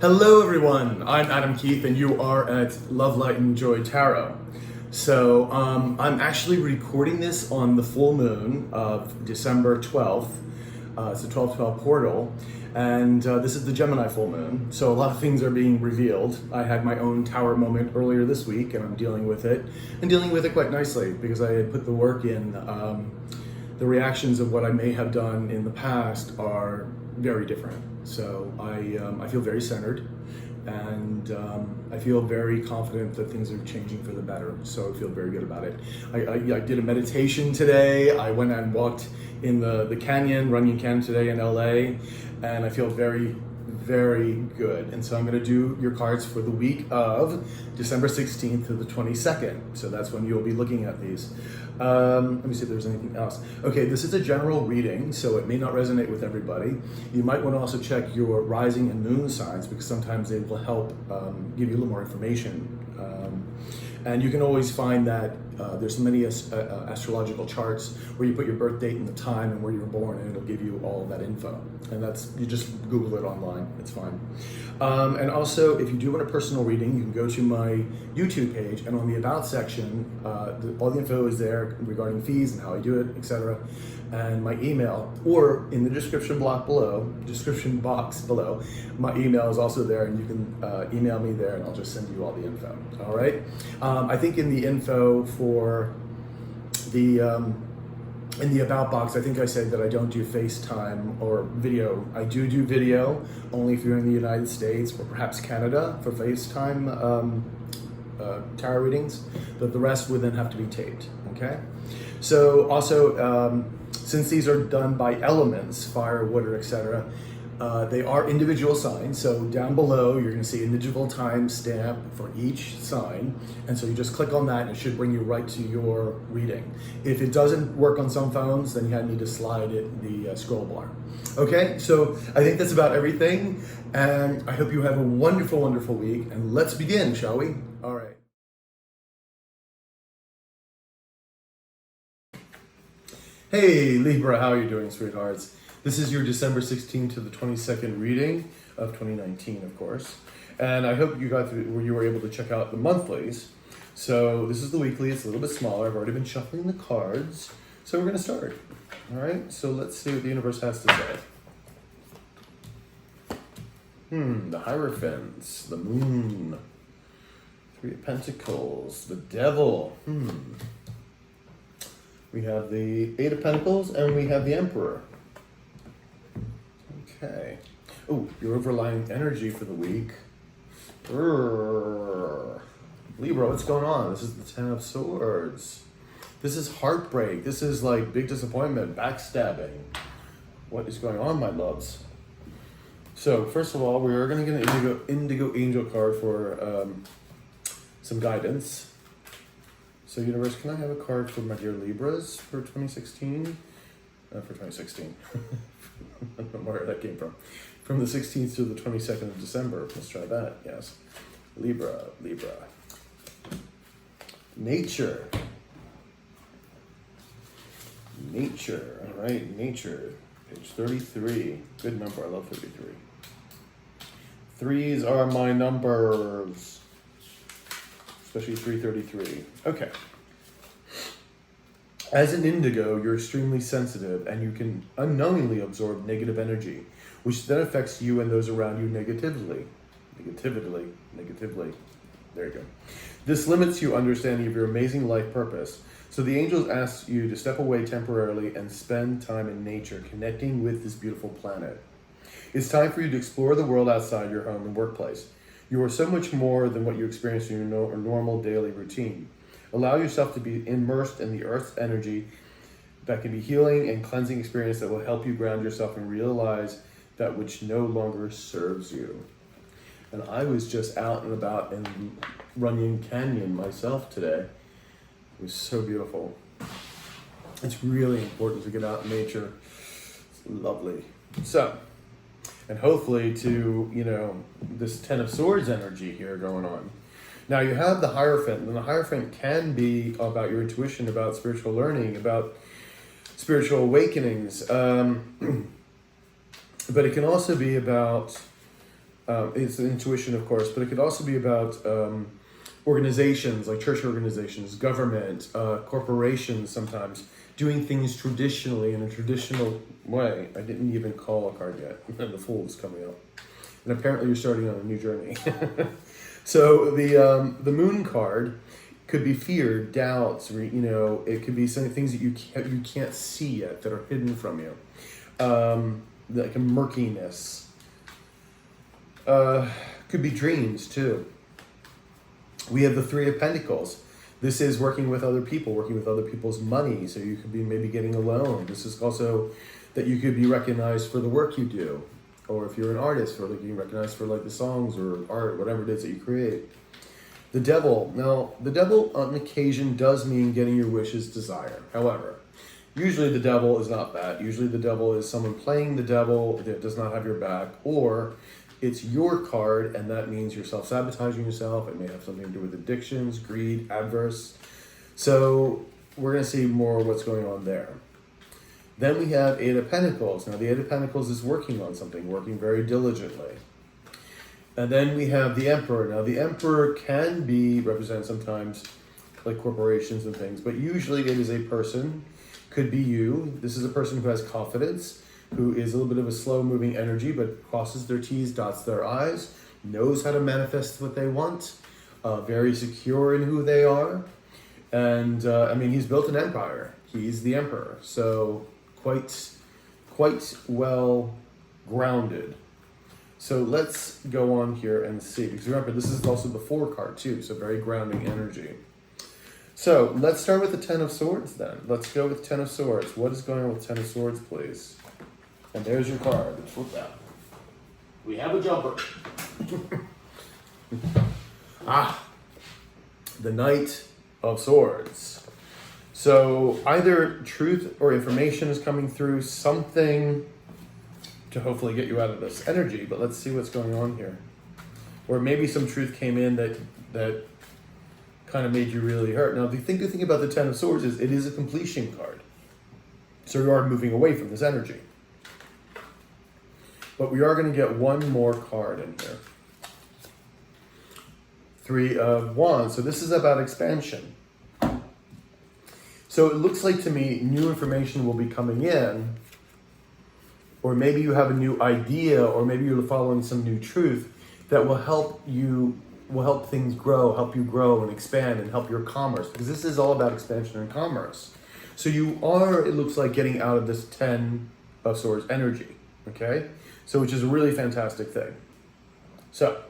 Hello everyone, I'm Adam Keith and you are at Love, Light and Joy Tarot. So I'm actually recording this on the full moon of December 12th. It's a 12/12 portal, and this is the Gemini full moon. So a lot of things are being revealed. I had my own tower moment earlier this week and I'm dealing with it, and dealing with it quite nicely because I had put the work in. The reactions of what I may have done in the past are very different. So I feel very centered, and I feel very confident that things are changing for the better. So I feel very good about it. I did a meditation today. I went and walked in the canyon, Runyon Canyon today in LA, and I feel very, very good. And so I'm going to do your cards for the week of December 16th to the 22nd. So that's when you'll be looking at these. Let me see if there's anything else. Okay, this is a general reading, so it may not resonate with everybody. You might want to also check your rising and moon signs because sometimes they will help give you a little more information. And you can always find that there's many astrological charts where you put your birth date and the time and where you were born, and it'll give you all of that info. And you just Google it online, it's fine. And also, if you do want a personal reading, you can go to my YouTube page, and on the About section, all the info is there regarding fees and how I do it, etc. And my email, or in the description box below, my email is also there, and you can email me there, and I'll just send you all the info. All right. I think in the info for in the About box, I think I said that I don't do FaceTime or video. I do video only if you're in the United States or perhaps Canada for FaceTime tarot readings, but the rest would then have to be taped. Okay. So also, since these are done by elements, fire, water, etc., they are individual signs. So down below, you're going to see an individual time stamp for each sign. And so you just click on that and it should bring you right to your reading. If it doesn't work on some phones, then you need to slide the scroll bar. Okay, so I think that's about everything. And I hope you have a wonderful, wonderful week. And let's begin, shall we? All right. Hey Libra, how are you doing, sweethearts? This is your December 16th to the 22nd reading of 2019, of course. And I hope you got through where you were able to check out the monthlies. So this is the weekly, it's a little bit smaller. I've already been shuffling the cards. So we're gonna start. All right, so let's see what the universe has to say. The Hierophants, the Moon, Three of Pentacles, the Devil. We have the Eight of Pentacles and we have the Emperor. Okay. Oh, your overlying energy for the week. Libra, what's going on? This is the Ten of Swords. This is heartbreak. This is like big disappointment, backstabbing. What is going on, my loves? So, first of all, we are going to get an Indigo Angel card for some guidance. So, universe, can I have a card for my dear Libras for 2016? For 2016. I don't know where that came from. From the 16th to the 22nd of December. Let's try that. Yes. Libra. Nature. All right. Nature. Page 33. Good number. I love 33. Threes are my numbers. Especially 333. Okay. As an indigo, you're extremely sensitive and you can unknowingly absorb negative energy, which then affects you and those around you negatively. There you go. This limits your understanding of your amazing life purpose. So the angels ask you to step away temporarily and spend time in nature, connecting with this beautiful planet. It's time for you to explore the world outside your home and workplace. You are so much more than what you experience in your normal daily routine. Allow yourself to be immersed in the earth's energy that can be healing and cleansing experience that will help you ground yourself and realize that which no longer serves you. And I was just out and about in Runyon Canyon myself today. It was so beautiful. It's really important to get out in nature. It's lovely. So, and hopefully to, this Ten of Swords energy here going on. Now you have the Hierophant, and the Hierophant can be about your intuition, about spiritual learning, about spiritual awakenings. But it can also be about It's an intuition, of course, but it could also be about organizations, like church organizations, government, corporations sometimes, doing things traditionally in a traditional way. I didn't even call a card yet, and the Fool is coming up. And apparently you're starting on a new journey. So the Moon card could be fear, doubts, it could be some things that you can't see yet that are hidden from you. Like a murkiness. Could be dreams too. We have the Three of Pentacles. This is working with other people, working with other people's money. So you could be maybe getting a loan. This is also that you could be recognized for the work you do. Or if you're an artist, for like being recognized for like the songs or art, whatever it is that you create. The Devil. Now, the Devil on occasion does mean getting your wishes desired. However, usually the Devil is not that. Usually the Devil is someone playing the Devil that does not have your back, or it's your card, and that means you're self-sabotaging yourself. It may have something to do with addictions, greed, adverse. So we're going to see more of what's going on there. Then we have Eight of Pentacles. Now the Eight of Pentacles is working on something, working very diligently. And then we have the Emperor. Now the Emperor can represent sometimes like corporations and things, but usually it is a person, could be you. This is a person who has confidence, who is a little bit of a slow-moving energy, but crosses their T's, dots their I's, knows how to manifest what they want, very secure in who they are. And, he's built an empire. He's the Emperor. So quite well grounded. So let's go on here and see. Because remember, this is also the Four card, too. So very grounding energy. So let's start with the Ten of Swords, then. Let's go with Ten of Swords. What is going on with Ten of Swords, please? And there's your card. Let's flip that. We have a jumper. The Knight of Swords. So either truth or information is coming through, something to hopefully get you out of this energy, but let's see what's going on here. Or maybe some truth came in that kind of made you really hurt. Now, the thing about the Ten of Swords is it is a completion card. So you are moving away from this energy. But we are going to get one more card in here. Three of Wands. So this is about expansion. So it looks like to me new information will be coming in, or maybe you have a new idea, or maybe you're following some new truth that will help things grow, help you grow and expand and help your commerce, because this is all about expansion and commerce. So you are, it looks like, getting out of this Ten of Swords energy, okay? So which is a really fantastic thing. So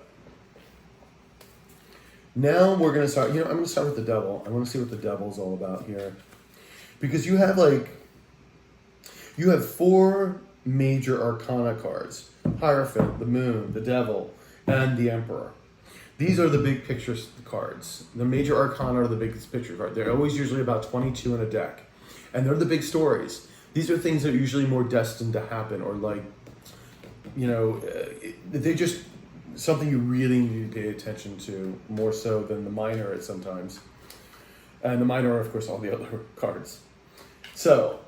now we're going to start, I'm going to start with the Devil. I want to see what the Devil's all about here. Because you have four major arcana cards: Hierophant, the Moon, the Devil, and the Emperor. These are the big picture cards. The major arcana are the biggest picture card. They're always usually about 22 in a deck. And they're the big stories. These are things that are usually more destined to happen, or they're just something you really need to pay attention to, more so than the minor at sometimes. And the minor are, of course, all the other cards. So,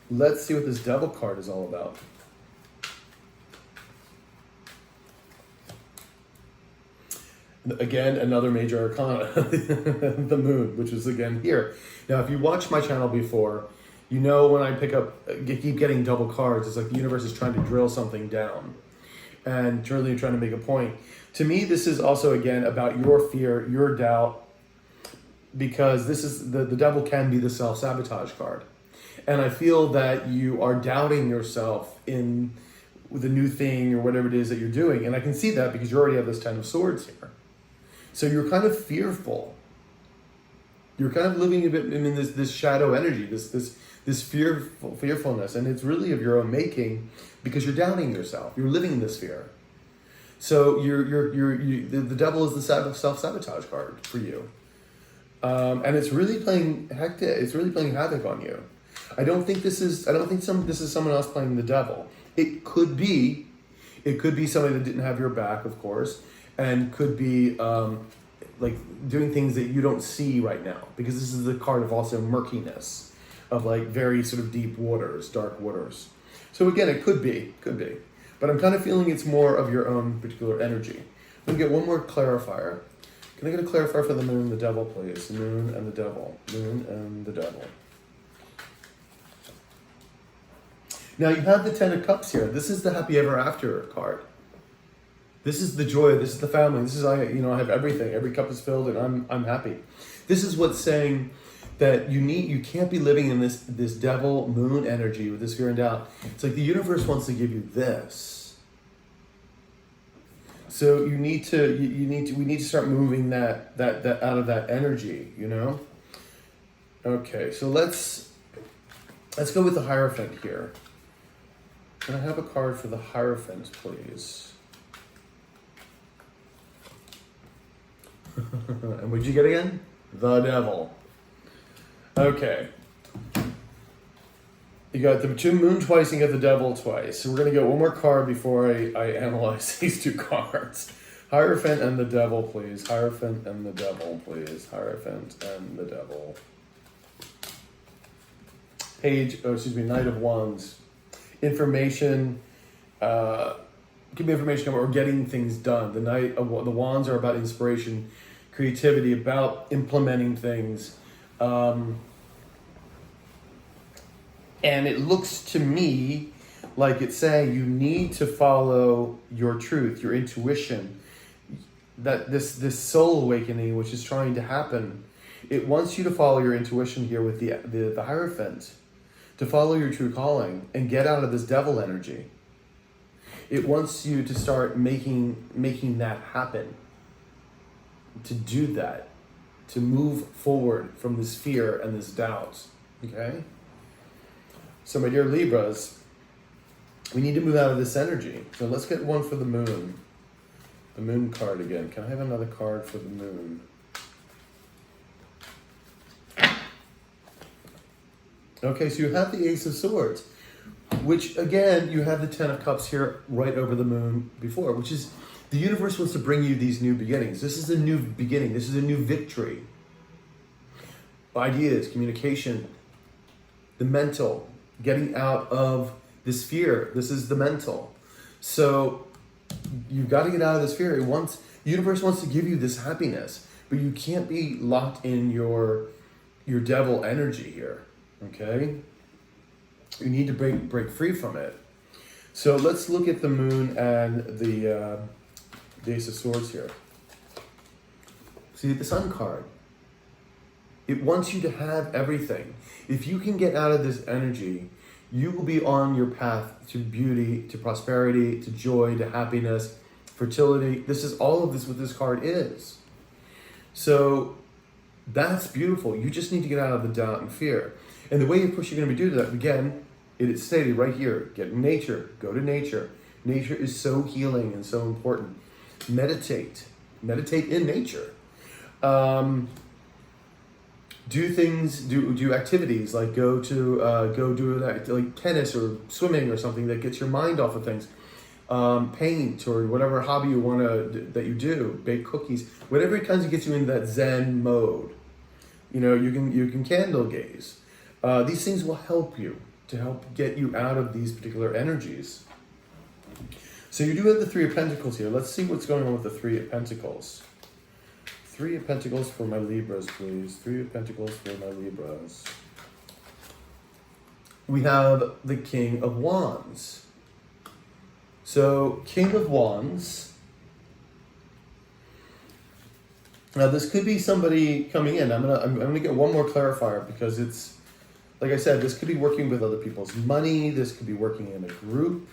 let's see what this Devil card is all about. Again, another major arcana, the Moon, which is again here. Now, if you watched my channel before, you know when I keep getting double cards, it's like the universe is trying to drill something down and really trying to make a point. To me, this is also, again, about your fear, your doubt, because this is the Devil can be the self-sabotage card. And I feel that you are doubting yourself in the new thing or whatever it is that you're doing. And I can see that because you already have this Ten of Swords here. So you're kind of fearful. You're kind of living a bit in this shadow energy, this fearfulness. And it's really of your own making because you're doubting yourself. You're living in this fear. So the Devil is the self-sabotage card for you. And it's really playing havoc on you. I don't think this is someone else playing the Devil. It could be somebody that didn't have your back, of course, and could be doing things that you don't see right now, because this is the card of also murkiness, of like very sort of deep waters, dark waters. So again, it could be, but But I'm kind of feeling it's more of your own particular energy. I'm going to get one more clarifier. Can I get a clarifier for the moon and the devil, please? Moon and the devil. Moon and the devil. Now you have the Ten of Cups here. This is the happy ever after card. This is the joy. This is the family. This is I have everything. Every cup is filled, and I'm happy. This is what's saying that you can't be living in this devil moon energy with this fear and doubt. It's like the universe wants to give you this. So we need to start moving that out of that energy, you know? Okay, so let's go with the Hierophant here. Can I have a card for the Hierophant, please? And what'd you get again? The Devil. Okay. You got the moon twice and you got the devil twice. So we're going to get one more card before I analyze these two cards. Hierophant and the devil, please. Hierophant and the devil, please. Hierophant and the devil. Knight of Wands. Information. Give me information about we're getting things done. The Wands are about inspiration, creativity, about implementing things. And it looks to me like it's saying you need to follow your truth, your intuition, that this soul awakening, which is trying to happen, it wants you to follow your intuition here with the Hierophant, to follow your true calling and get out of this devil energy. It wants you to start making that happen, to do that, to move forward from this fear and this doubt, okay? So my dear Libras, we need to move out of this energy. So let's get one for the moon. The moon card again. Can I have another card for the moon? Okay, so you have the Ace of Swords, which again, you have the Ten of Cups here right over the moon before, which is the universe wants to bring you these new beginnings. This is a new beginning. This is a new victory. Ideas, communication, the mental, getting out of this fear. This is the mental. So you've got to get out of this fear. The universe wants to give you this happiness, but you can't be locked in your devil energy here. Okay? You need to break free from it. So let's look at the moon and the Ace of Swords here. See the Sun card. It wants you to have everything. If you can get out of this energy, you will be on your path to beauty, to prosperity, to joy, to happiness, fertility. This is all of this what this card is. So that's beautiful. You just need to get out of the doubt and fear. And the way you're going to be doing that, again, it is stated right here, get in nature, go to nature. Nature is so healing and so important. Meditate in nature. Do things, do activities like go do like tennis or swimming or something that gets your mind off of things. Paint or whatever hobby you that you do, bake cookies, whatever it kind of gets you into that Zen mode. You know, you can candle gaze. These things will help you to help get you out of these particular energies. So you do have the Three of Pentacles here. Let's see what's going on with the Three of Pentacles. Three of Pentacles for my Libras, please. Three of Pentacles for my Libras. We have the King of Wands. So, King of Wands. Now, this could be somebody coming in. I'm gonna get one more clarifier because it's, like I said, this could be working with other people's money. This could be working in a group.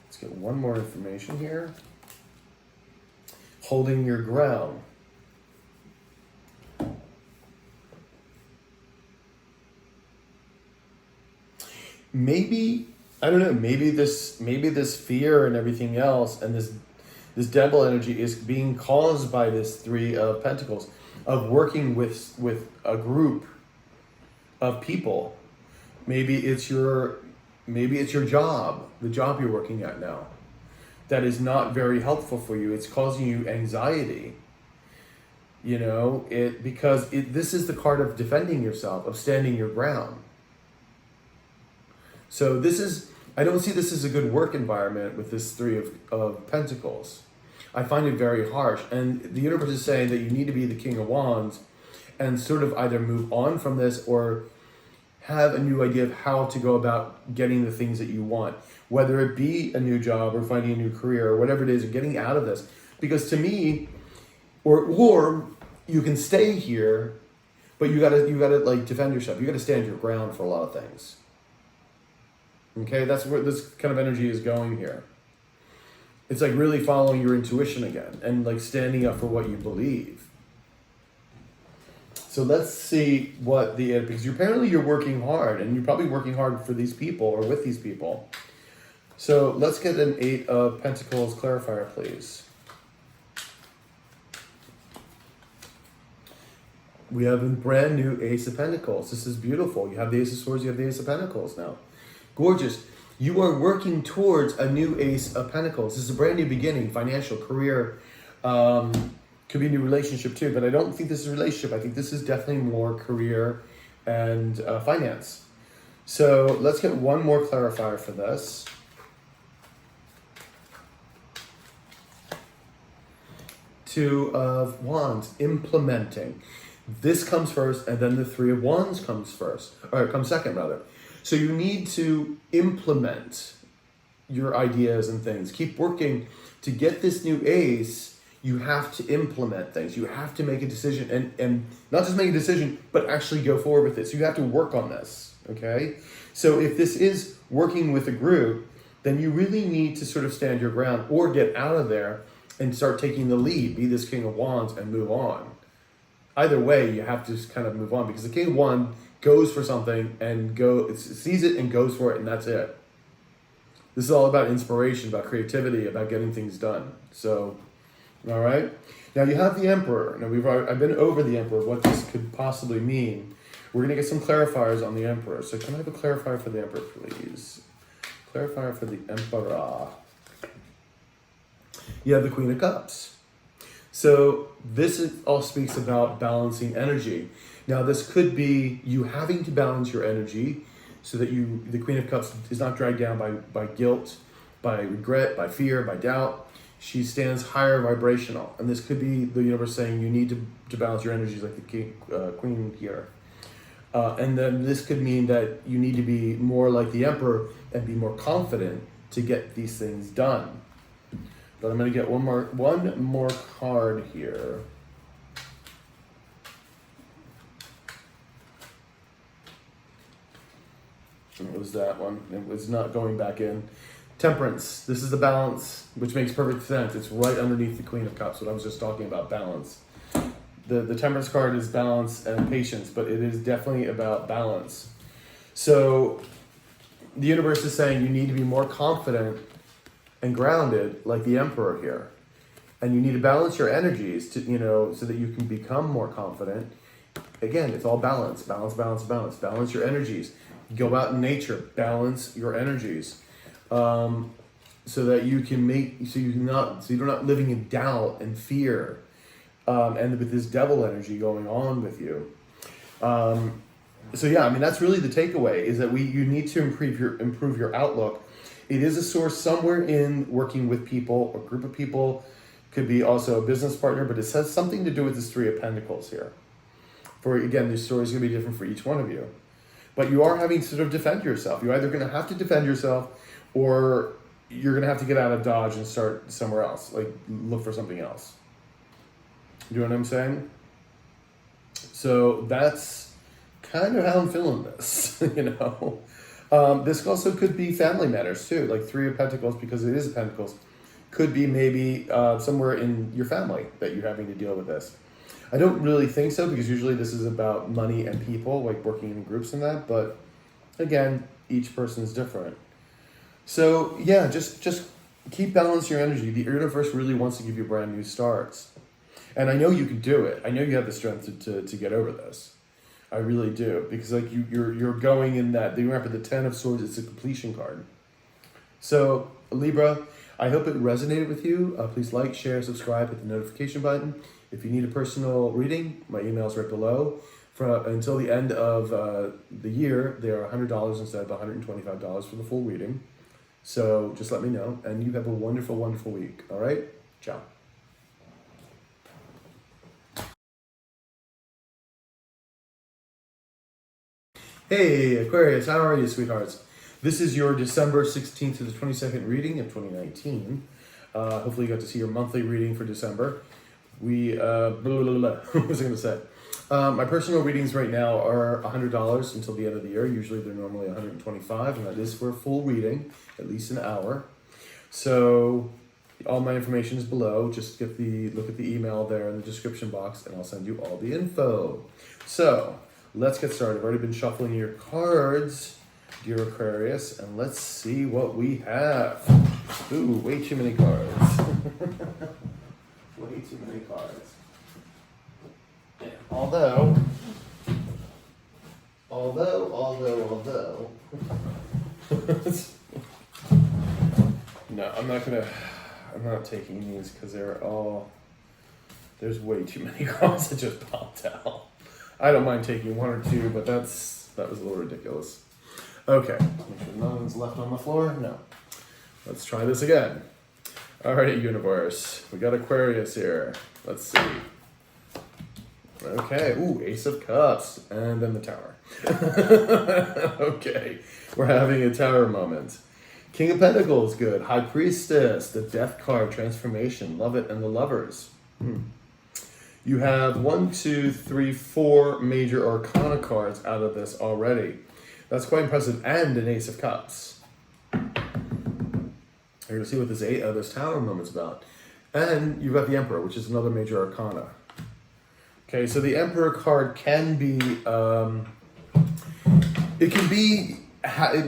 Let's get one more information here. Holding your ground. Maybe, I don't know, maybe this fear and everything else and this devil energy is being caused by this Three of Pentacles, of working with a group of people. Maybe it's your job, the job you're working at now, that is not very helpful for you. It's causing you anxiety. You know, because this is the card of defending yourself, of standing your ground. So this is I don't see this as a good work environment with this Three of Pentacles. I find it very harsh. And the universe is saying that you need to be the King of Wands and sort of either move on from this or have a new idea of how to go about getting the things that you want, whether it be a new job or finding a new career or whatever it is, or getting out of this. Because to me, or you can stay here, but you gotta like defend yourself. You gotta stand your ground for a lot of things. Okay, that's where this kind of energy is going here. It's like really following your intuition again and like standing up for what you believe. So let's see what because apparently you're working hard and you're probably working hard for these people or with these people. So let's get an 8 of Pentacles clarifier, please. We have a brand new Ace of Pentacles. This is beautiful. You have the Ace of Swords, you have the Ace of Pentacles now. Gorgeous. You are working towards a new Ace of Pentacles. This is a brand new beginning, financial, career, could be a new relationship too, but I don't think this is a relationship. I think this is definitely more career and finance. So let's get one more clarifier for this. Two of Wands, implementing. This comes first, and then the Three of Wands comes first, or comes second rather. So you need to implement your ideas and things. Keep working to get this new ace. You have to implement things. You have to make a decision, and not just make a decision, but actually go forward with it. So you have to work on this, okay? So if this is working with a group, then you really need to sort of stand your ground or get out of there and start taking the lead, be this King of Wands and move on. Either way, you have to just kind of move on because the King of Wands goes for something and sees it and goes for it, and that's it. This is all about inspiration, about creativity, about getting things done. So, all right. Now you have the Emperor. Now I've been over the Emperor, what this could possibly mean. We're gonna get some clarifiers on the Emperor. So can I have a clarifier for the Emperor, please? Clarifier for the Emperor. You have the Queen of Cups. So this all speaks about balancing energy. Now this could be you having to balance your energy so that the Queen of Cups is not dragged down by guilt, by regret, by fear, by doubt. She stands higher vibrational. And this could be the universe saying you need to balance your energies like the Queen here. And then this could mean that you need to be more like the Emperor and be more confident to get these things done. But I'm going to get one more card here. What was that one? It was not going back in. Temperance. This is the balance, which makes perfect sense. It's right underneath the Queen of Cups, what I was just talking about, balance. The Temperance card is balance and patience, but it is definitely about balance. So the universe is saying you need to be more confident and grounded like the Emperor here. And you need to balance your energies to, so that you can become more confident. Again, it's all balance, balance, balance, balance. Balance your energies. Go out in nature, balance your energies. So that you can you're not living in doubt and fear, and with this devil energy going on with you. So yeah, that's really the takeaway is that you need to improve your outlook. It is a source somewhere in working with people or group of people, could be also a business partner, but it has something to do with this Three of Pentacles here. This story is going to be different for each one of you. But you are having to sort of defend yourself. You're either going to have to defend yourself or you're going to have to get out of Dodge and start somewhere else, like look for something else. You know what I'm saying? So that's kind of how I'm feeling this, This also could be family matters too, like Three of Pentacles, because it is a Pentacles. Could be maybe somewhere in your family that you're having to deal with this. I don't really think so, because usually this is about money and people, like working in groups and that, but again, each person is different. So yeah, just keep balancing your energy. The universe really wants to give you brand new starts. And I know you can do it. I know you have the strength to get over this. I really do, because like you're going in that. Remember, the Ten of Swords, it's a completion card. So Libra, I hope it resonated with you. Please like, share, subscribe, hit the notification button. If you need a personal reading, my email is right below. Until the end of the year, they are $100 instead of $125 for the full reading. So just let me know, and you have a wonderful, wonderful week. All right? Ciao. Hey, Aquarius, how are you, sweethearts? This is your December 16th to the 22nd reading of 2019. Hopefully you got to see your monthly reading for December. What was I going to say? My personal readings right now are $100 until the end of the year. Usually they're normally $125, and that is for a full reading, at least an hour. So all my information is below. Just look at the email there in the description box, and I'll send you all the info. So let's get started. I've already been shuffling your cards, dear Aquarius, and let's see what we have. Ooh, way too many cards. Way too many cards. Yeah. Although. No, I'm not taking these because there's way too many cards that just popped out. I don't mind taking one or two, but that was a little ridiculous. Okay, make sure nothing's left on the floor. No. Let's try this again. All right, universe. We got Aquarius here. Let's see. Okay, ooh, Ace of Cups, and then the Tower. Okay, we're having a Tower moment. King of Pentacles, good. High Priestess, the Death card, Transformation, Love It, and the Lovers. You have 4 major Arcana cards out of this already. That's quite impressive, and an Ace of Cups. You're going to see what this Tower moment's about. And you've got the Emperor, which is another major Arcana. Okay, so the Emperor card can be, the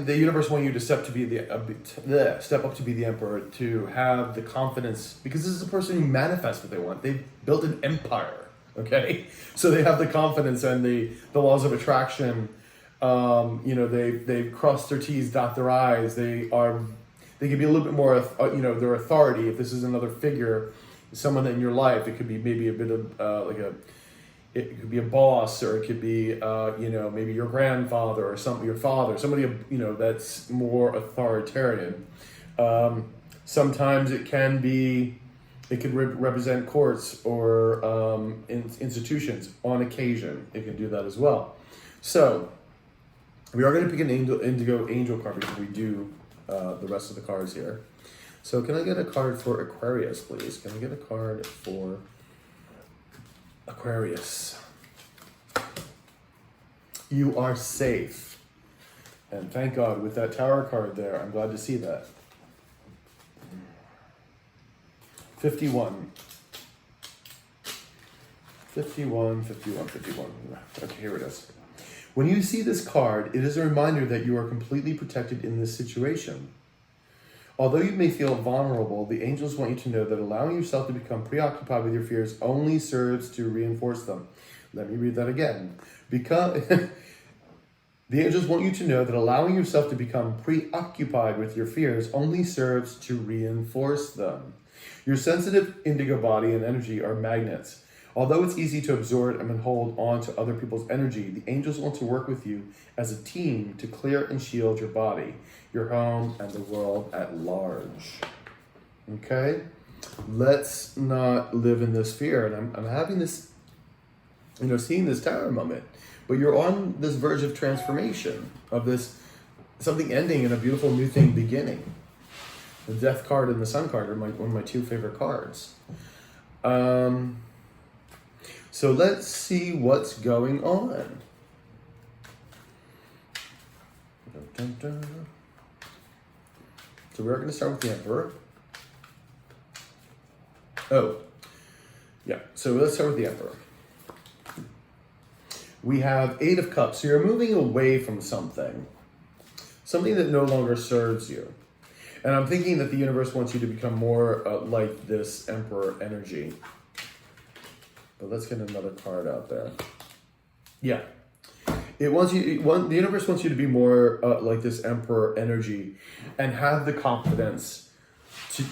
universe wants you to step up to be the Emperor, to have the confidence, because this is a person who manifests what they want. They've built an empire, okay? So they have the confidence and the laws of attraction. They've crossed their T's, dot their I's. They can be a little bit more, their authority. If this is another figure, someone in your life, it could be maybe a bit of it could be a boss, or it could be, maybe your grandfather or your father, somebody, that's more authoritarian. Sometimes it could represent courts or institutions on occasion. It can do that as well. So we are going to pick an Indigo angel card before we do the rest of the cards here. So can I get a card for Aquarius, please? Can I get a card for Aquarius? You are safe. And thank God, with that Tower card there, I'm glad to see that. 51. 51. Okay, here it is. When you see this card, it is a reminder that you are completely protected in this situation. Although you may feel vulnerable, the angels want you to know that allowing yourself to become preoccupied with your fears only serves to reinforce them. Let me read that again. The angels want you to know that allowing yourself to become preoccupied with your fears only serves to reinforce them. Your sensitive indigo body and energy are magnets. Although it's easy to absorb and hold on to other people's energy, the angels want to work with you as a team to clear and shield your body, your home, and the world at large. Okay? Let's not live in this fear. And I'm having this, seeing this Tower moment. But you're on this verge of transformation, of this, something ending and a beautiful new thing beginning. The Death card and the Sun card are one of my 2 favorite cards. So let's see what's going on. So we're going to start with the Emperor. Oh, yeah. So let's start with the Emperor. We have 8 of Cups. So you're moving away from something that no longer serves you. And I'm thinking that the universe wants you to become more like this Emperor energy. But let's get another card out there. Yeah. The universe wants you to be more like this Emperor energy and have the confidence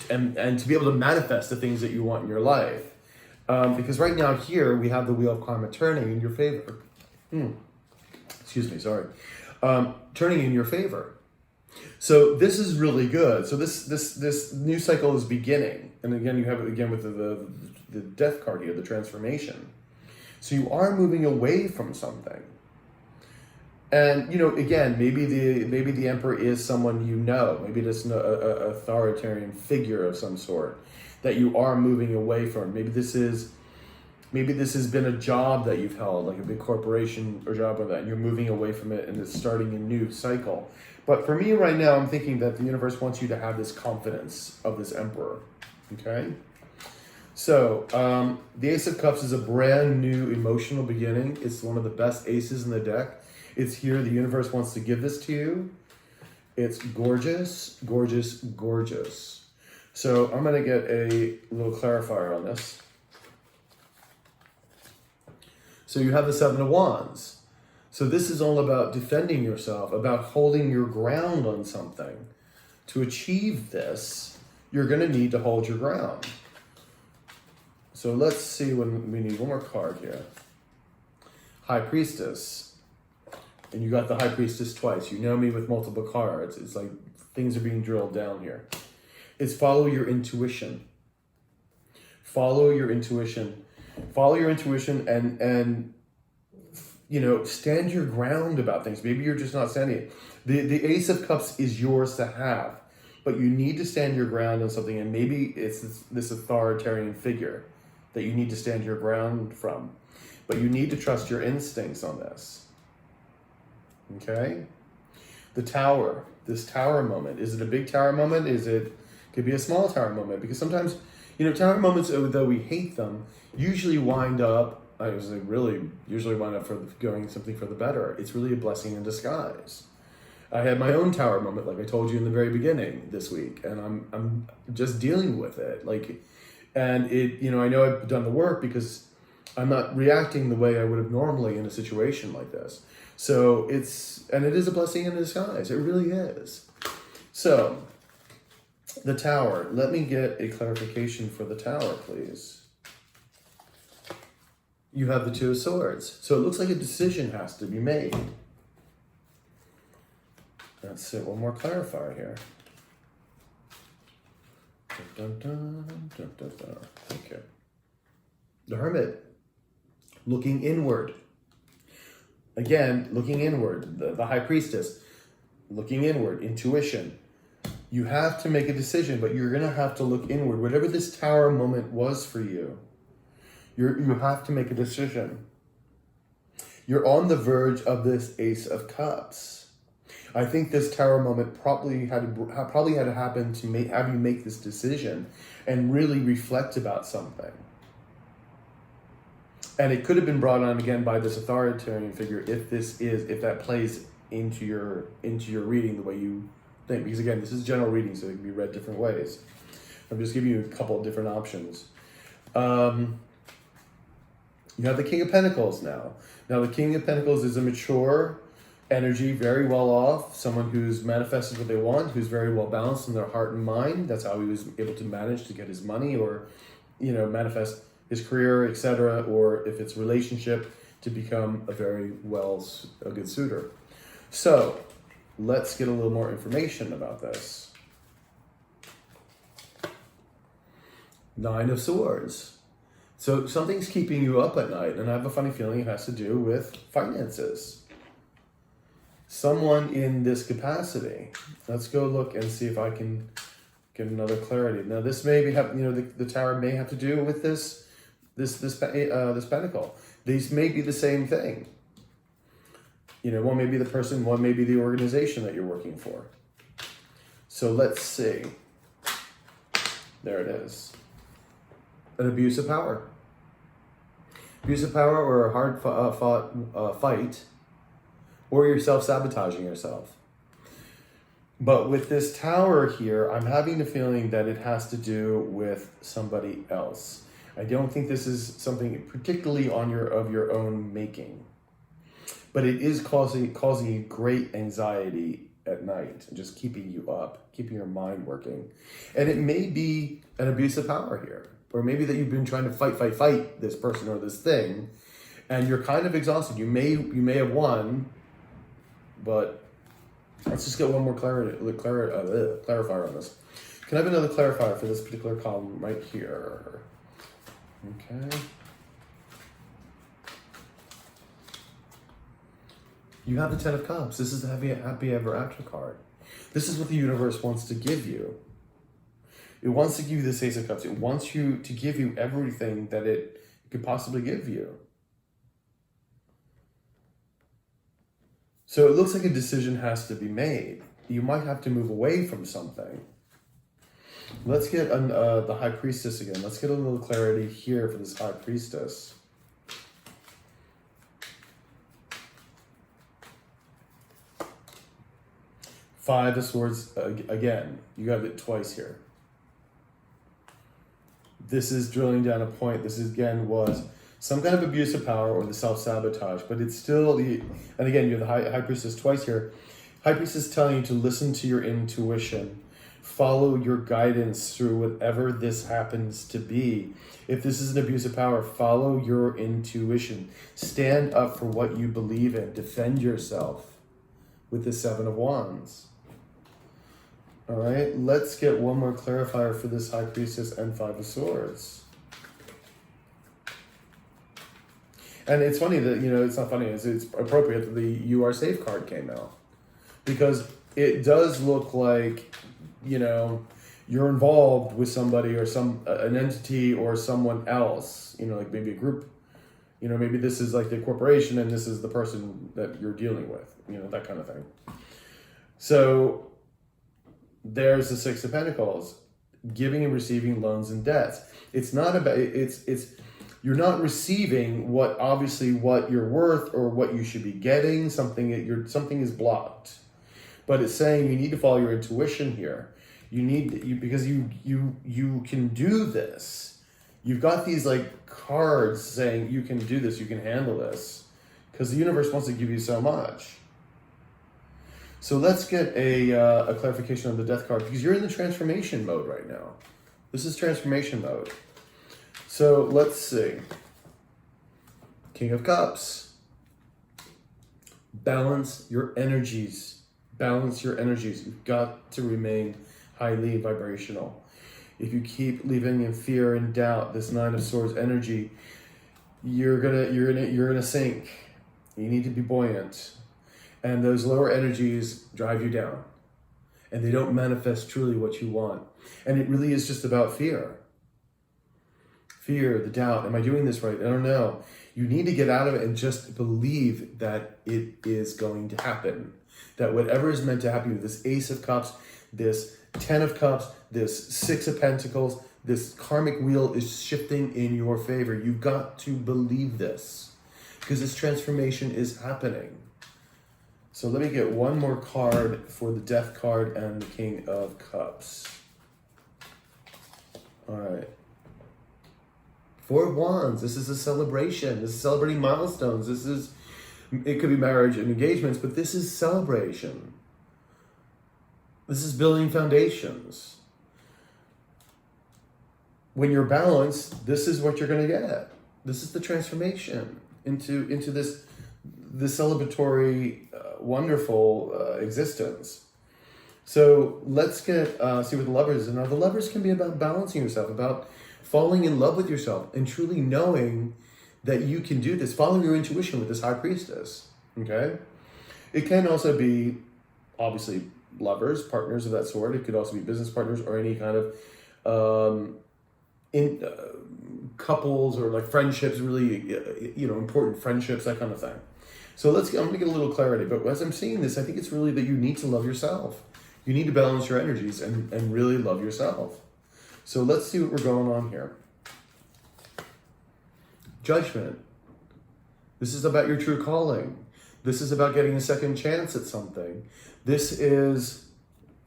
and to be able to manifest the things that you want in your life. Because right now here we have the Wheel of Karma turning in your favor. Excuse me, sorry. Turning in your favor. So this is really good. So this new cycle is beginning, and again you have it again with the death card here, the transformation. So you are moving away from something, and again maybe the emperor is someone maybe this a authoritarian figure of some sort that you are moving away from. Maybe this has been a job that you've held, like a big corporation or job like that, and you're moving away from it and it's starting a new cycle. But for me right now, I'm thinking that the universe wants you to have this confidence of this emperor, okay? So, the Ace of Cups is a brand new emotional beginning. It's one of the best aces in the deck. It's here. The universe wants to give this to you. It's gorgeous, gorgeous, gorgeous. So I'm going to get a little clarifier on this. So you have the Seven of Wands. So this is all about defending yourself, about holding your ground on something. To achieve this, you're going to need to hold your ground. So let's see when we need one more card here. High Priestess. And you got the High Priestess twice. You know me with multiple cards. It's like things are being drilled down here. It's follow your intuition. Follow your intuition. Follow your intuition and stand your ground about things. Maybe you're just not standing it. The Ace of Cups is yours to have, but you need to stand your ground on something, and maybe it's this authoritarian figure that you need to stand your ground from. But you need to trust your instincts on this. Okay? The Tower. This Tower moment. Is it a big Tower moment? Could be a small Tower moment, because sometimes, Tower moments, though we hate them, usually wind up for going something for the better. It's really a blessing in disguise. I had my own Tower moment, like I told you in the very beginning this week, and I'm just dealing with it. And I know I've done the work because I'm not reacting the way I would have normally in a situation like this. So it is a blessing in disguise. It really is. So the Tower. Let me get a clarification for the Tower, please. You have the Two of Swords. So it looks like a decision has to be made. Let's one more clarifier here. Dun, dun, dun, dun, dun. Okay. The Hermit. Looking inward. Again, looking inward. The High Priestess. Looking inward. Intuition. You have to make a decision, but you're going to have to look inward. Whatever this Tower moment was for you, you have to make a decision. You're on the verge of this Ace of Cups. I think this Tower moment probably had to happen to have you make this decision and really reflect about something. And it could have been brought on again by this authoritarian figure if that plays into your reading the way you think. Because again, this is general reading, so it can be read different ways. I'm just giving you a couple of different options. You have the King of Pentacles now. Now, the King of Pentacles is a mature energy, very well off, someone who's manifested what they want, who's very well balanced in their heart and mind. That's how he was able to manage to get his money or, manifest his career, etc., or if it's relationship, to become a good suitor. So, let's get a little more information about this. Nine of Swords. So something's keeping you up at night, and I have a funny feeling it has to do with finances. Someone in this capacity. Let's go look and see if I can get another clarity. Now, this may the Tower may have to do with this pentacle. These may be the same thing. One may be the person, one may be the organization that you're working for. So let's see. There it is. An abuse of power. Abuse of power, or a hard fought fight, or you're self-sabotaging yourself. But with this Tower here, I'm having the feeling that it has to do with somebody else. I don't think this is something particularly of your own making. But it is causing you great anxiety at night, and just keeping you up, keeping your mind working. And it may be an abuse of power here. Or maybe that you've been trying to fight this person or this thing, and you're kind of exhausted. You may have won, but Let's just get one more clarifier on this. Can I have another clarifier for this particular column right here? Okay. You have the Ten of Cups. This is the happy ever after card. This is what the universe wants to give you. It wants to give you this Ace of Cups. It wants you to give you everything that it could possibly give you. So it looks like a decision has to be made. You might have to move away from something. Let's get the High Priestess again. Let's get a little clarity here for this High Priestess. Five of Swords, again, you got it twice here. This is drilling down a point. This is, again, was some kind of abuse of power or the self-sabotage, but it's still the, and again, you have the High Priestess twice here. High Priestess is telling you to listen to your intuition. Follow your guidance through whatever this happens to be. If this is an abuse of power, follow your intuition. Stand up for what you believe in. Defend yourself with the Seven of Wands. All right, let's get one more clarifier for this High Priestess and Five of Swords. And it's funny that, you know, it's not funny, it's appropriate that the You Are Safe card came out. Because it does look like, you know, you're involved with somebody or an entity or someone else, you know, like maybe a group, you know, maybe this is like the corporation and this is the person that you're dealing with, you know, that kind of thing. So there's the Six of Pentacles, giving and receiving loans and debts. It's not about, you're not receiving what you're worth or what you should be getting. Something is blocked. But it's saying you need to follow your intuition here. Because you can do this. You've got these like cards saying you can do this, you can handle this. Because the universe wants to give you so much. So let's get a clarification on the Death card, because you're in the transformation mode right now. This is transformation mode. So let's see. King of Cups. Balance your energies. Balance your energies. You've got to remain highly vibrational. If you keep living in fear and doubt, this Nine of Swords energy, you're gonna sink. You need to be buoyant. And those lower energies drive you down. And they don't manifest truly what you want. And it really is just about fear. Fear, the doubt, am I doing this right? I don't know. You need to get out of it and just believe that it is going to happen. That whatever is meant to happen, this Ace of Cups, this Ten of Cups, this Six of Pentacles, this karmic wheel is shifting in your favor. You've got to believe this because this transformation is happening. So let me get one more card for the Death card and the King of Cups. All right. Four of Wands. This is a celebration. This is celebrating milestones. It could be marriage and engagements, but this is celebration. This is building foundations. When you're balanced, this is what you're going to get. This is the transformation into this celebratory, wonderful existence. So let's see what the Lovers is. Now the Lovers can be about balancing yourself, about falling in love with yourself, and truly knowing that you can do this, following your intuition with this High Priestess, okay? It can also be, obviously, lovers, partners of that sort. It could also be business partners or any kind of couples or like friendships, really, important friendships, that kind of thing. So I'm going to get a little clarity, but as I'm seeing this, I think it's really that you need to love yourself. You need to balance your energies and really love yourself. So let's see what we're going on here. Judgment. This is about your true calling. This is about getting a second chance at something. This is,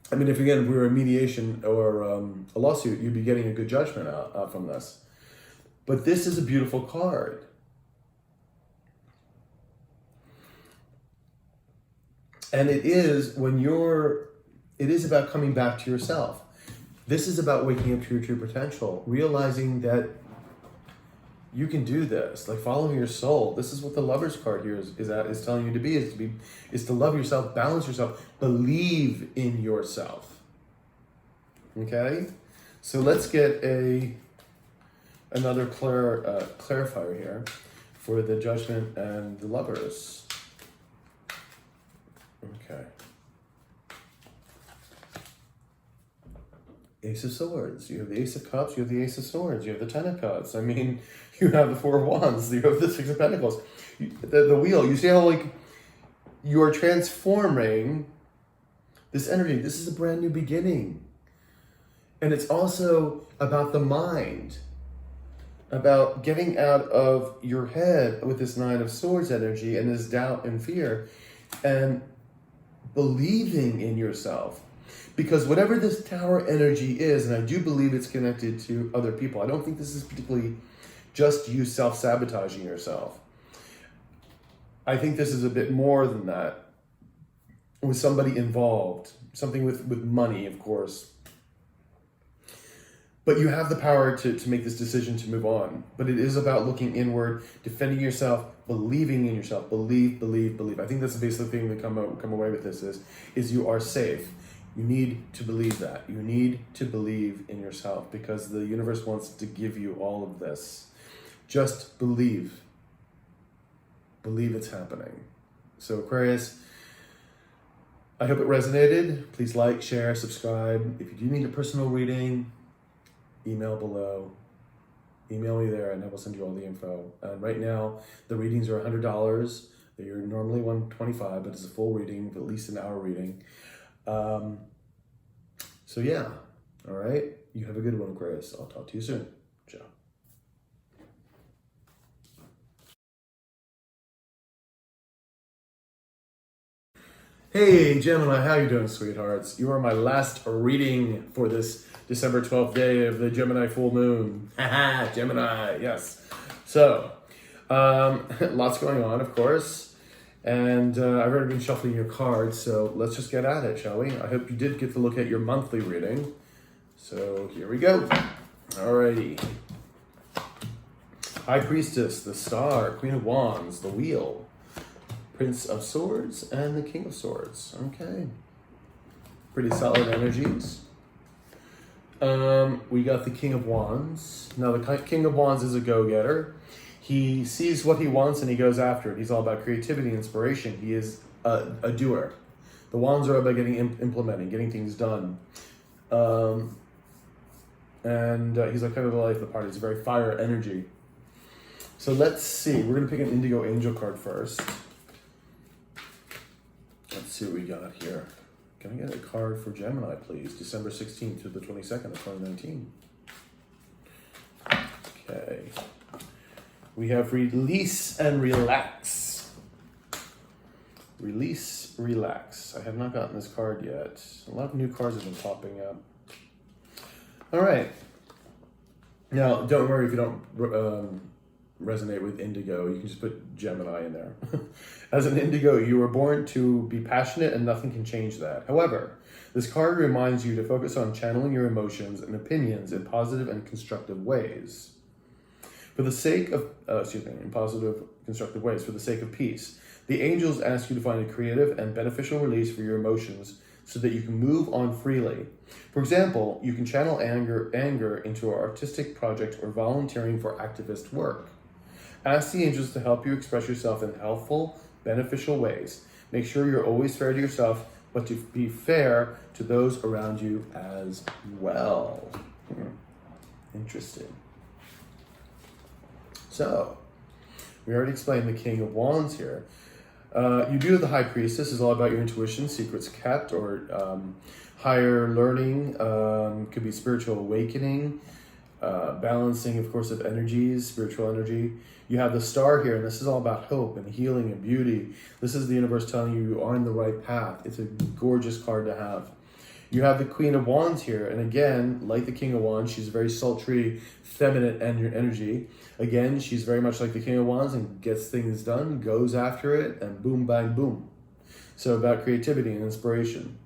if we were a mediation or a lawsuit, you'd be getting a good judgment out from this. But this is a beautiful card. And it is about coming back to yourself. This is about waking up to your true potential, realizing that You can do this. Like, follow your soul. This is what the Lover's card here is telling you to be, is to love yourself, balance yourself, believe in yourself. Okay? So let's get another clarifier here for the Judgment and the Lovers. Okay. Ace of Swords. You have the Ace of Cups. You have the Ace of Swords. You have the Ten of Cups. I mean, you have the Four of Wands. You have the Six of Pentacles. The Wheel. You see how, like, you are transforming this energy. This is a brand new beginning. And it's also about the mind. About getting out of your head with this Nine of Swords energy and this doubt and fear. And believing in yourself. Because whatever this Tower energy is, and I do believe it's connected to other people. I don't think this is particularly just you self-sabotaging yourself. I think this is a bit more than that. With somebody involved. Something with money, of course. But you have the power to make this decision to move on. But it is about looking inward, defending yourself, believing in yourself. Believe, believe, believe. I think that's the basic thing that come away with this is you are safe. You need to believe that. You need to believe in yourself because the universe wants to give you all of this. Just believe. Believe it's happening. So Aquarius, I hope it resonated. Please like, share, subscribe. If you do need a personal reading, email below. Email me there and I will send you all the info. Right now, the readings are $100. They're normally $125, but it's a full reading, at least an hour reading. So yeah, all right. You have a good one, Aquarius. I'll talk to you soon. Ciao. Hey, Gemini, how you doing, sweethearts? You are my last reading for this December 12th day of the Gemini full moon. Haha, Gemini, yes. So, lots going on, of course. And I've already been shuffling your cards, so let's just get at it, shall we? I hope you did get to look at your monthly reading. So here we go. Alrighty. High Priestess, the Star, Queen of Wands, the Wheel, Prince of Swords, and the King of Swords. Okay. Pretty solid energies. We got the King of Wands. Now, the King of Wands is a go-getter. He sees what he wants and he goes after it. He's all about creativity and inspiration. He is a doer. The Wands are about implementing, getting things done. And he's like kind of the life of the party. It's a very fire energy. So let's see. We're going to pick an Indigo Angel card first. Let's see what we got here. Can I get a card for Gemini, please? December 16th to the 22nd of 2019. Okay. We have Release and Relax. Release, Relax. I have not gotten this card yet. A lot of new cards have been popping up. All right. Now, don't worry if you don't resonate with Indigo. You can just put Gemini in there. As an Indigo, you were born to be passionate and nothing can change that. However, this card reminds you to focus on channeling your emotions and opinions in positive and constructive ways. For the sake of, in positive, constructive ways, for the sake of peace. The angels ask you to find a creative and beneficial release for your emotions so that you can move on freely. For example, you can channel anger into an artistic project or volunteering for activist work. Ask the angels to help you express yourself in helpful, beneficial ways. Make sure you're always fair to yourself, but to be fair to those around you as well. Interesting. So, we already explained the King of Wands here. You do have the High Priestess. This is all about your intuition, secrets kept, or higher learning. Could be spiritual awakening, balancing, of course, of energies, spiritual energy. You have the Star here, and this is all about hope and healing and beauty. This is the universe telling you are on the right path. It's a gorgeous card to have. You have the Queen of Wands here, and again, like the King of Wands, she's very sultry, feminine energy. Again, she's very much like the King of Wands and gets things done, goes after it, and boom, bang, boom. So about creativity and inspiration.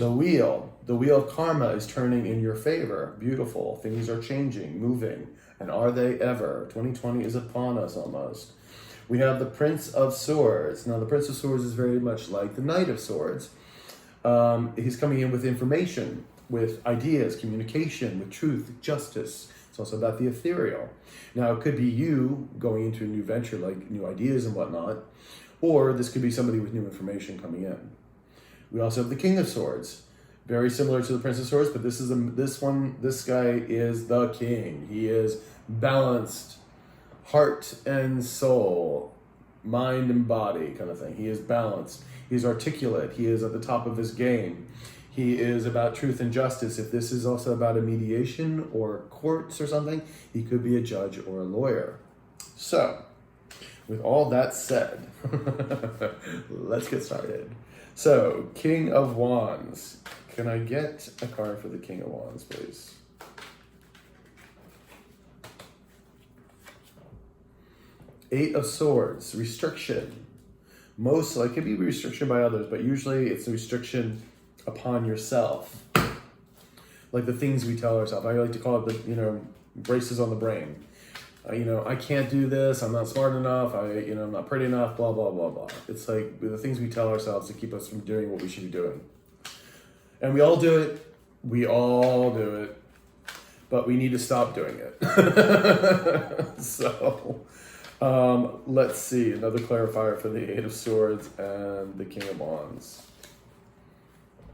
The wheel of karma is turning in your favor. Beautiful. Things are changing, moving. And are they ever? 2020 is upon us almost. We have the Prince of Swords. Now, the Prince of Swords is very much like the Knight of Swords. He's coming in with information, with ideas, communication, with truth, justice. It's also about the ethereal. Now, it could be you going into a new venture, like new ideas and whatnot, or this could be somebody with new information coming in. We also have the King of Swords, very similar to the Prince of Swords, but this guy is the king. He is balanced, heart and soul, mind and body kind of thing. He is balanced. He's articulate. He is at the top of his game. He is about truth and justice. If this is also about a mediation or courts or something, he could be a judge or a lawyer. So, with all that said, let's get started. So, King of Wands. Can I get a card for the King of Wands, please? Eight of Swords. Restriction. Mostly, it could be restriction by others, but usually it's a restriction upon yourself. Like the things we tell ourselves. I like to call it the, braces on the brain. I can't do this, I'm not smart enough, I'm not pretty enough, blah, blah, blah, blah. It's like the things we tell ourselves to keep us from doing what we should be doing. And we all do it, but we need to stop doing it. So, let's see, another clarifier for the Eight of Swords and the King of Wands.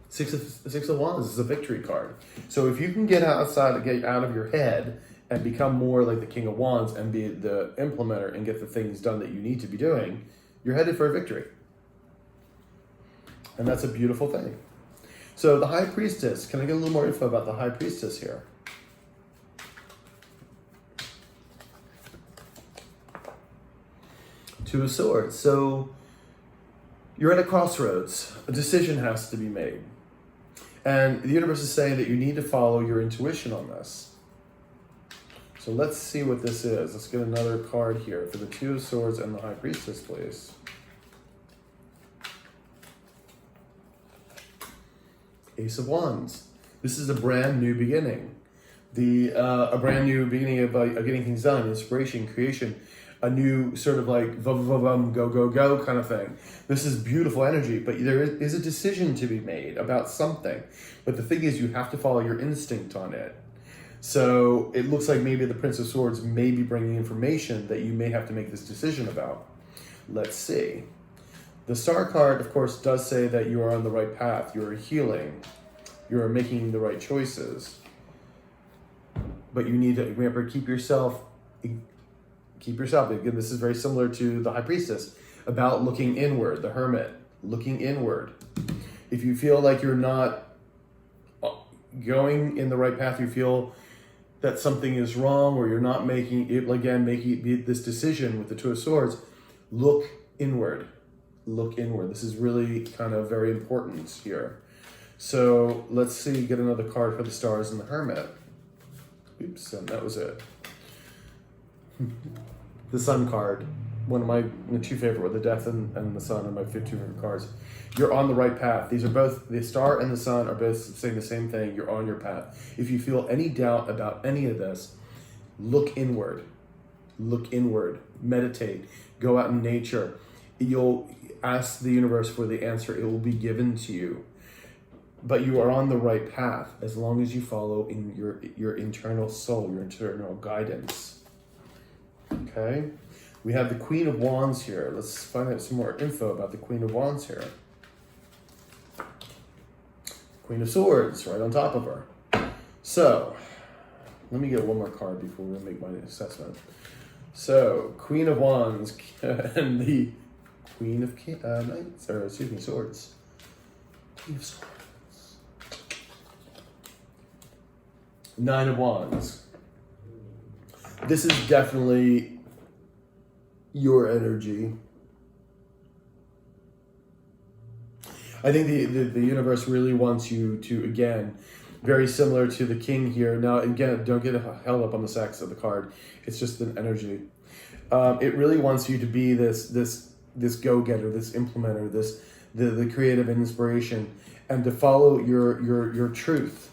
Six of Wands is a victory card. So if you can get out of your head and become more like the King of Wands and be the implementer and get the things done that you need to be doing, you're headed for a victory. And that's a beautiful thing. So the High Priestess, can I get a little more info about the High Priestess here? Two of Swords. So you're at a crossroads. A decision has to be made. And the universe is saying that you need to follow your intuition on this. So let's see what this is. Let's get another card here for the Two of Swords and the High Priestess, please. Ace of Wands. This is a brand new beginning. A brand new beginning of getting things done, inspiration, creation, a new sort of like go, go, go kind of thing. This is beautiful energy, but there is a decision to be made about something. But the thing is, you have to follow your instinct on it. So it looks like maybe the Prince of Swords may be bringing information that you may have to make this decision about. Let's see. The Star card, of course, does say that you are on the right path. You are healing. You are making the right choices. But you need to remember, keep yourself. Again, this is very similar to the High Priestess, about looking inward, the Hermit, looking inward. If you feel like you're not going in the right path, you feel that something is wrong, or you're not making this decision with the Two of Swords, look inward. Look inward. This is really kind of very important here. So let's see, get another card for the Stars and the Hermit. Oops, and that was it. The Sun card, one of my two favorite, the Death and the Sun are my two favorite cards. You're on the right path. These are both, the Star and the Sun are both saying the same thing. You're on your path. If you feel any doubt about any of this, look inward. Look inward. Meditate. Go out in nature. You'll ask the universe for the answer. It will be given to you. But you are on the right path as long as you follow in your internal soul, your internal guidance. Okay, we have the Queen of Wands here. Let's find out some more info about the Queen of Wands here. Queen of Swords, right on top of her. So, let me get one more card before we make my assessment. So, Queen of Wands and the Queen of Swords. Queen of Swords. Nine of Wands. This is definitely your energy. I think the universe really wants you to, again, very similar to the King here. Now, again, don't get held up on the sex of the card. It's just an energy. It really wants you to be this go-getter, this implementer, the creative inspiration. and to follow your truth.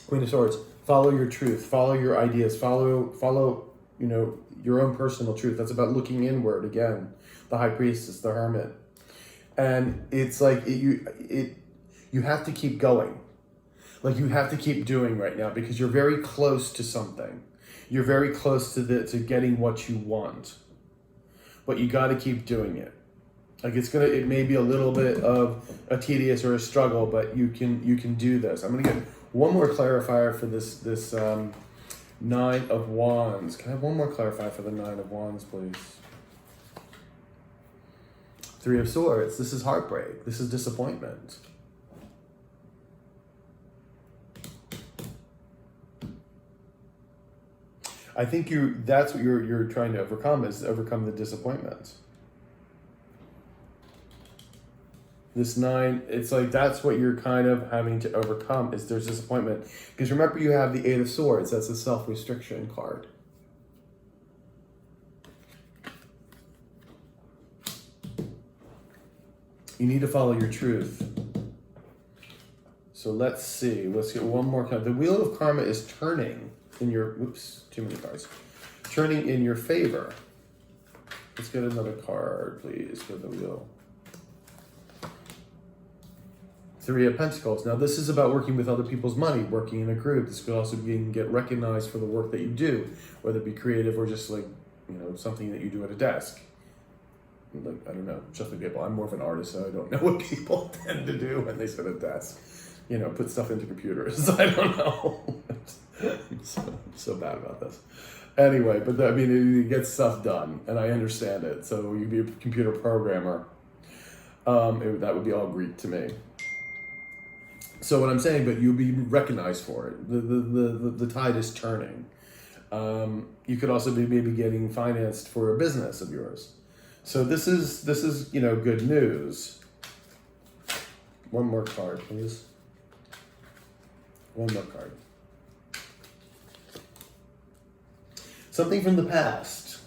Queen of Swords, follow your truth, follow your ideas, follow, you know, your own personal truth. That's about looking inward again. The High Priestess, the Hermit. And it's like, you have to keep going. Like you have to keep doing right now because you're very close to something. You're very close to getting what you want. But you got to keep doing it. Like it may be a little bit of a tedious or a struggle, but you can do this. I'm gonna get one more clarifier for this Nine of Wands. Can I have one more clarifier for the Nine of Wands, please? Three of Swords. This is heartbreak. This is disappointment. I think that's what you're trying to overcome, is overcome the disappointment. This 9, it's like that's what you're kind of having to overcome, is there's disappointment. Because remember, you have the Eight of Swords. That's a self-restriction card. You need to follow your truth. So let's see. Let's get one more card. The Wheel of Karma is turning in your... Oops, too many cards. Turning in your favor. Let's get another card, please, for the wheel. Three of Pentacles. Now, this is about working with other people's money, working in a group. This could also be, you can get recognized for the work that you do, whether it be creative or just like, you know, something that you do at a desk. Like, I don't know, just like people. I'm more of an artist, so I don't know what people tend to do when they sit at a desk. You know, put stuff into computers. I don't know. I'm so bad about this. Anyway, but I mean, you get stuff done, and I understand it. So you'd be a computer programmer. That would be all Greek to me. So what I'm saying, but you'll be recognized for it. The tide is turning. You could also be maybe getting financed for a business of yours. So this is you know, good news. One more card, please. One more card. Something from the past.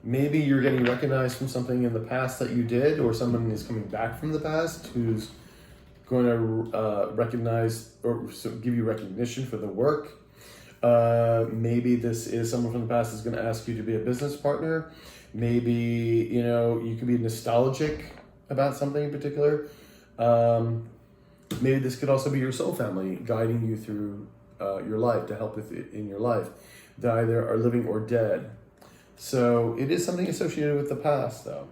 Maybe you're getting recognized from something in the past that you did, or someone is coming back from the past who's going to recognize or give you recognition for the work. Maybe this is someone from the past is going to ask you to be a business partner. Maybe, you know, you can be nostalgic about something in particular. Maybe this could also be your soul family guiding you through your life, to help with it in your life. They either are living or dead. So it is something associated with the past, though.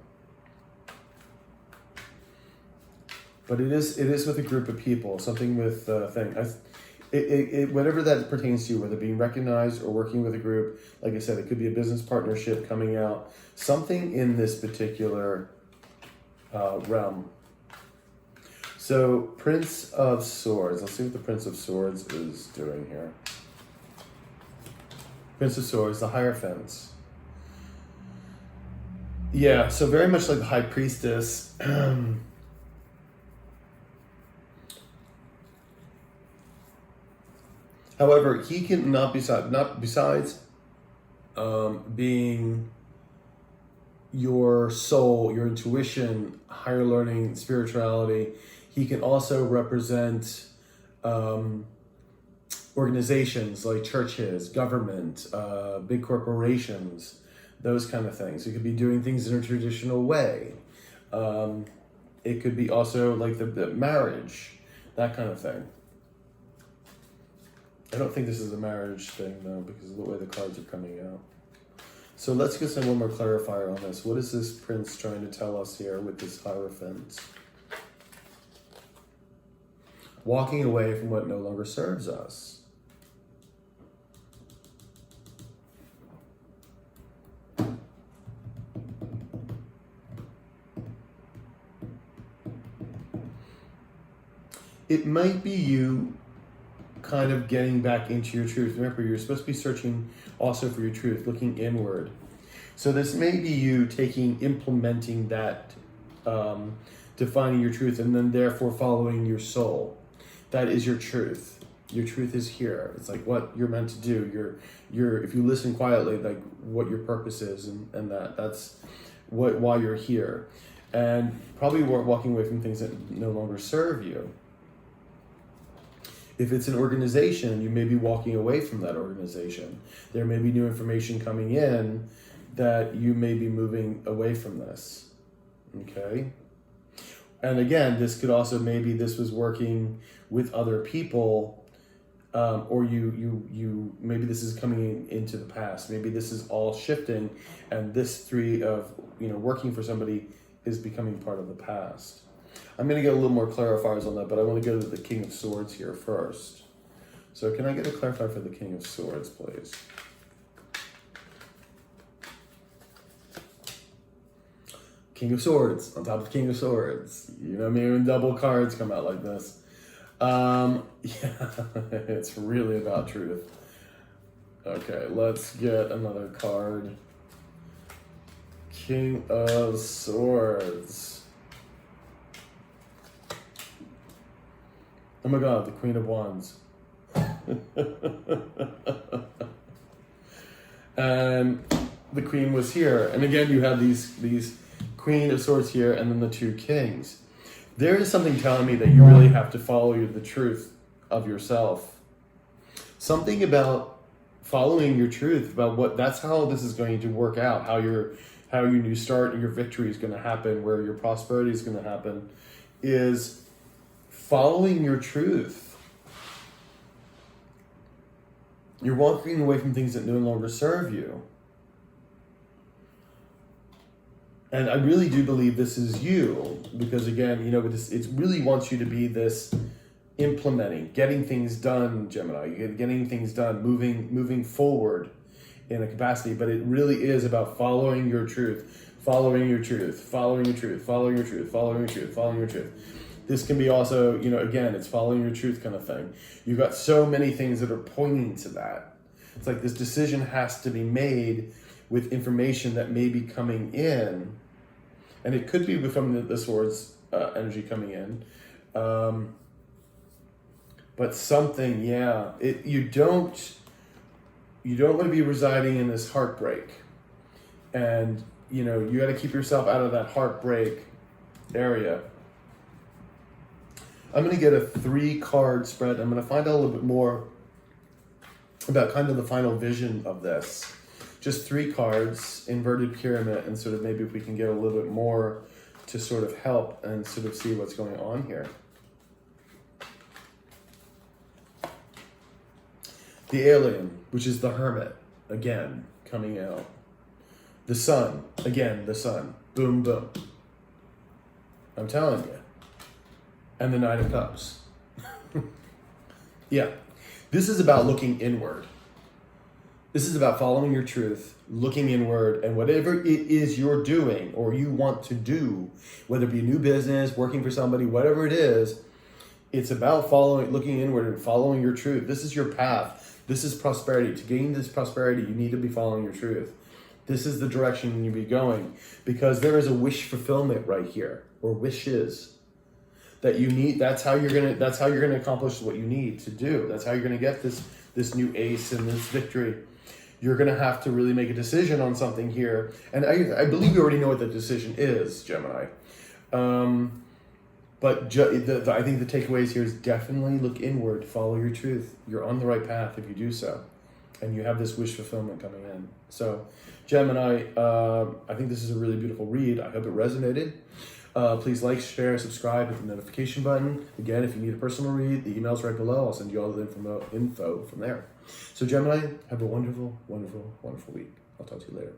But it is with a group of people, something with thing. Whatever that pertains to, whether being recognized or working with a group, like I said, it could be a business partnership coming out. Something in this particular realm. So, Prince of Swords. Let's see what the Prince of Swords is doing here. Prince of Swords, the Hierophant. Yeah, so very much like the High Priestess. However, he can besides being your soul, your intuition, higher learning, spirituality, he can also represent organizations like churches, government, big corporations, those kind of things. He could be doing things in a traditional way. It could be also like the marriage, that kind of thing. I don't think this is a marriage thing, though, because of the way the cards are coming out. So let's get one more clarifier on this. What is this prince trying to tell us here with this Hierophant? Walking away from what no longer serves us. It might be you kind of getting back into your truth. Remember, you're supposed to be searching also for your truth, looking inward. So this may be you implementing that, defining your truth, and then therefore following your soul. That is your truth. Your truth is here. It's like what you're meant to do. You're if you listen quietly, like what your purpose is, and that's why you're here. and probably walking away from things that no longer serve you. If it's an organization, you may be walking away from that organization. There may be new information coming in that you may be moving away from this, okay? And again, this could also, maybe this was working with other people, or maybe this is coming into the past. Maybe this is all shifting, and this 3 of, working for somebody is becoming part of the past. I'm going to get a little more clarifiers on that, but I want to go to the King of Swords here first. So can I get a clarifier for the King of Swords, please? King of Swords, on top of King of Swords. You know what I mean? When double cards come out like this. Yeah, it's really about truth. Okay, let's get another card. King of Swords. Oh my God, the Queen of Wands. And the Queen was here. And again, you have these Queen of Swords here, and then the 2 Kings. There is something telling me that you really have to follow the truth of yourself. Something about following your truth, about that's how this is going to work out, how your new start and your victory is going to happen, where your prosperity is going to happen, is following your truth. You're walking away from things that no longer serve you. And I really do believe this is you, because again, it really wants you to be this implementing, getting things done, Gemini, getting things done, moving forward in a capacity, but it really is about following your truth, following your truth, following your truth, following your truth, following your truth, following your truth. This can be also, again, it's following your truth kind of thing. You've got so many things that are pointing to that. It's like this decision has to be made with information that may be coming in. And it could be from the Swords energy coming in. But something, yeah. You don't want to be residing in this heartbreak. And, you got to keep yourself out of that heartbreak area. I'm going to get a 3-card spread. I'm going to find out a little bit more about kind of the final vision of this. Just 3 cards, inverted pyramid, and sort of maybe if we can get a little bit more to sort of help and sort of see what's going on here. The Alien, which is the Hermit, again, coming out. The Sun, again, the Sun. Boom, boom. I'm telling you. And the Knight of Cups. Yeah. This is about looking inward. This is about following your truth, looking inward, and whatever it is you're doing or you want to do, whether it be a new business, working for somebody, whatever it is, it's about looking inward and following your truth. This is your path. This is prosperity. To gain this prosperity, you need to be following your truth. This is the direction you need to be going, because there is a wish fulfillment right here, or wishes that you need. That's how you're gonna accomplish what you need to do. That's how you're gonna get this new ace and this victory. You're gonna have to really make a decision on something here, and I believe you already know what the decision is, Gemini. But I think the takeaways here is definitely look inward, follow your truth. You're on the right path if you do so, and you have this wish fulfillment coming in. So, Gemini, I think this is a really beautiful read. I hope it resonated. Please like, share, subscribe, hit the notification button. Again, if you need a personal read, the email's right below. I'll send you all the info from there. So Gemini, have a wonderful, wonderful, wonderful week. I'll talk to you later.